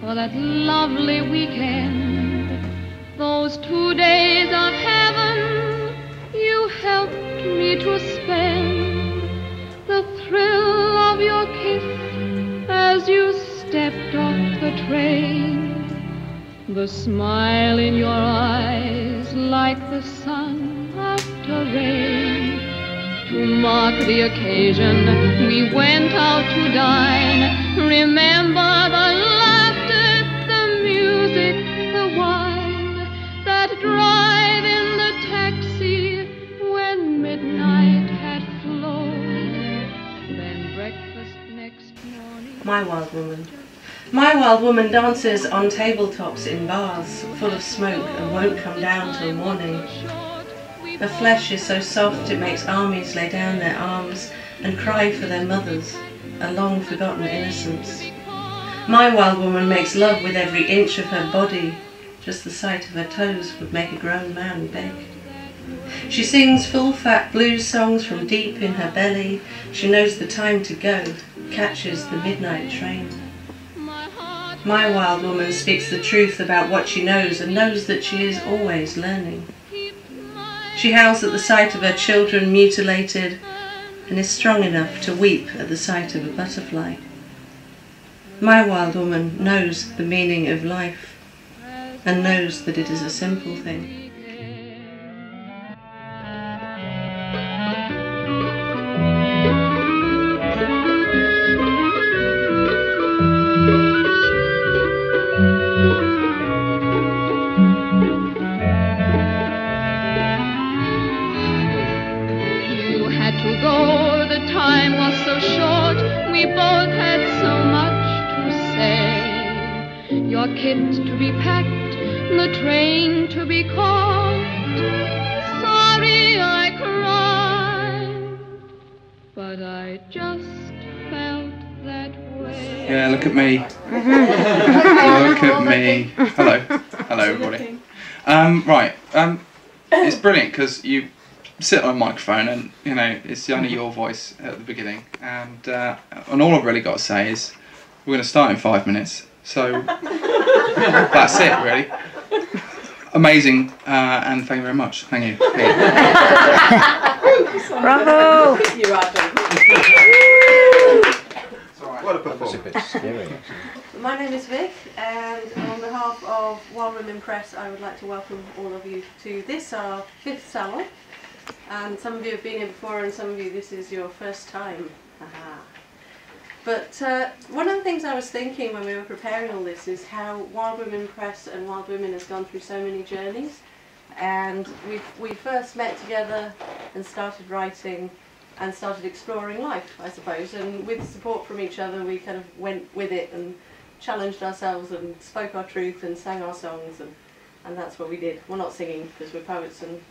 for that lovely weekend, those 2 days of heaven you helped me to spend, the thrill of your kiss as you stepped off the train, the smile in your eyes like the sun after rain. To mark the occasion, we went out to dine. Remember the laughter, the music, the wine, that drive in the taxi when midnight had flown, then breakfast next morning. My Wild Woman. My wild woman dances on tabletops in bars, full of smoke, and won't come down till morning. Her flesh is so soft it makes armies lay down their arms and cry for their mothers, a long-forgotten innocence. My wild woman makes love with every inch of her body. Just the sight of her toes would make a grown man beg. She sings full-fat blues songs from deep in her belly. She knows the time to go, catches the midnight train. My wild woman speaks the truth about what she knows and knows that she is always learning. She howls at the sight of her children mutilated and is strong enough to weep at the sight of a butterfly. My wild woman knows the meaning of life and knows that it is a simple thing. So short, we both had so much to say. Your kit to be packed, the train to be caught. Sorry I cried, but I just felt that way. Yeah, look at me. Look at me. Hello. Hello, everybody. It's brilliant because you sit on a microphone and it's only your voice at the beginning, and all I've really got to say is we're going to start in 5 minutes, so that's it really. Amazing, and thank you very much. Thank you. Bravo! You're welcome. What a performance. It's a bit scary actually. My name is Vic, and on behalf of Wild Women Press I would like to welcome all of you to this, our 5th salon. And some of you have been here before, and some of you this is your first time. Aha. But one of the things I was thinking when we were preparing all this is how Wild Women Press and Wild Women has gone through so many journeys. And we first met together and started writing and started exploring life, I suppose. And with support from each other, we kind of went with it and challenged ourselves and spoke our truth and sang our songs, and that's what we did. We're not singing because we're poets and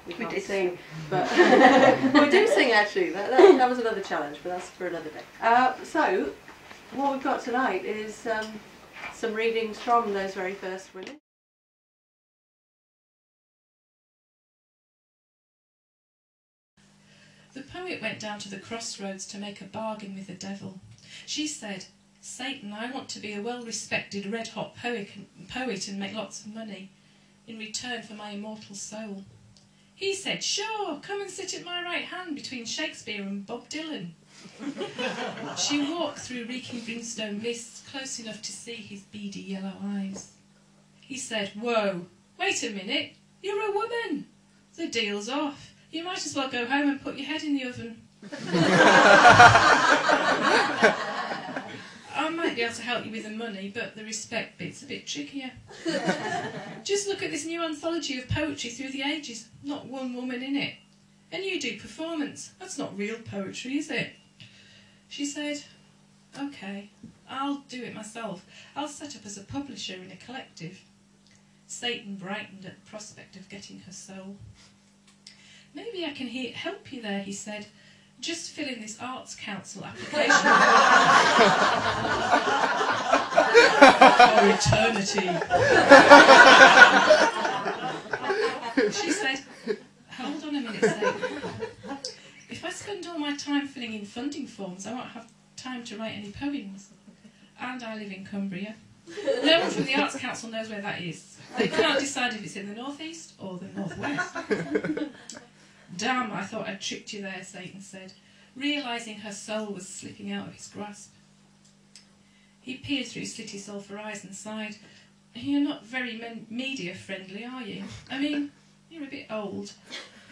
we can't sing, but we do sing actually. That was another challenge, but that's for another day. So, what we've got tonight is some readings from those very first women. The poet went down to the crossroads to make a bargain with the devil. She said, "Satan, I want to be a well-respected red-hot poet and make lots of money in return for my immortal soul." He said, "Sure, come and sit at my right hand between Shakespeare and Bob Dylan." She walked through reeking brimstone mists, close enough to see his beady yellow eyes. He said, "Whoa, wait a minute, you're a woman. The deal's off. You might as well go home and put your head in the oven." "I might be able to help you with the money, but the respect bit's a bit trickier. Just look at this new anthology of poetry through the ages. Not one woman in it. And you do performance. That's not real poetry, is it?" She said, "OK, I'll do it myself. I'll set up as a publisher in a collective." Satan brightened at the prospect of getting her soul. "Maybe I can help you there," he said. "Just fill in this Arts Council application for eternity." She said, "Hold on a minute, Satan. If I spend all my time filling in funding forms, I won't have time to write any poems. And I live in Cumbria. No one from the Arts Council knows where that is. They can't decide if it's in the northeast or the northwest. Damn, I thought I'd tricked you there, Satan said, realising her soul was slipping out of his grasp. He peered through slitty sulphur eyes and sighed. You're not very media friendly, are you? I mean, you're a bit old.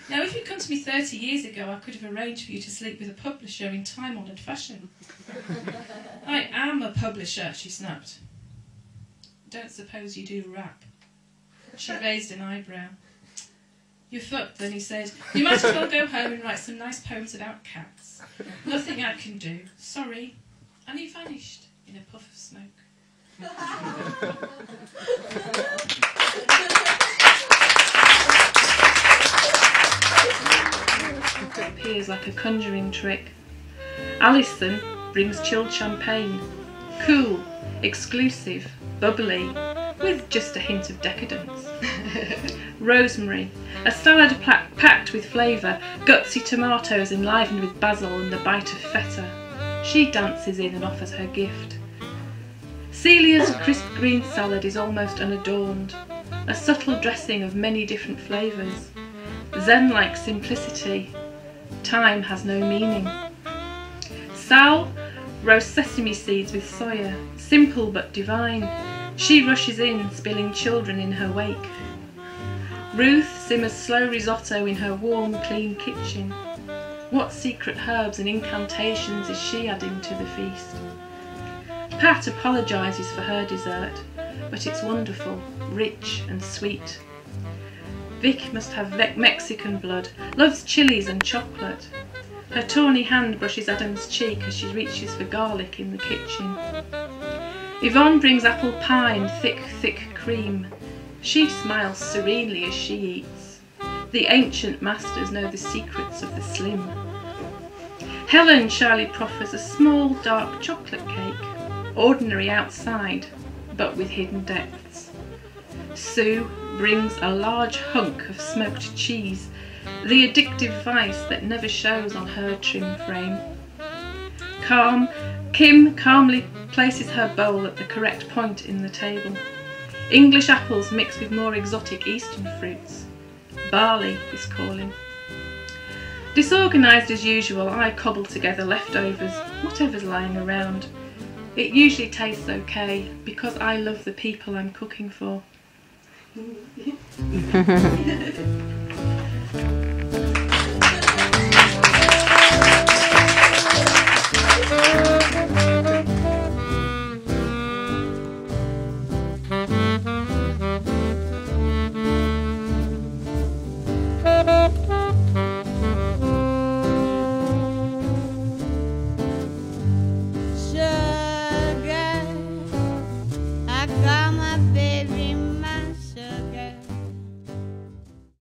Now, if you'd come to me 30 years ago, I could have arranged for you to sleep with a publisher in time-honoured fashion. I am a publisher, she snapped. Don't suppose you do rap? She raised an eyebrow. You're fucked, then, he said. You might as well go home and write some nice poems about cats. Nothing I can do. Sorry. And he vanished in a puff of smoke. It appears like a conjuring trick. Alison brings chilled champagne. Cool, exclusive, bubbly, with just a hint of decadence. Rosemary, a salad packed with flavour, gutsy tomatoes enlivened with basil and a bite of feta. She dances in and offers her gift. Celia's crisp green salad is almost unadorned, a subtle dressing of many different flavours. Zen-like simplicity. Time has no meaning. Sal roasts sesame seeds with soya, simple but divine. She rushes in, spilling children in her wake. Ruth simmers slow risotto in her warm, clean kitchen. What secret herbs and incantations is she adding to the feast? Pat apologises for her dessert, but it's wonderful, rich and sweet. Vic must have Mexican blood, loves chilies and chocolate. Her tawny hand brushes Adam's cheek as she reaches for garlic in the kitchen. Yvonne brings apple pie and thick, thick cream. She smiles serenely as she eats. The ancient masters know the secrets of the slim. Helen shyly proffers a small, dark chocolate cake, ordinary outside, but with hidden depths. Sue brings a large hunk of smoked cheese, the addictive vice that never shows on her trim frame. Kim calmly places her bowl at the correct point in the table. English apples mixed with more exotic eastern fruits. Barley is calling. Disorganised as usual, I cobble together leftovers, whatever's lying around. It usually tastes okay, because I love the people I'm cooking for.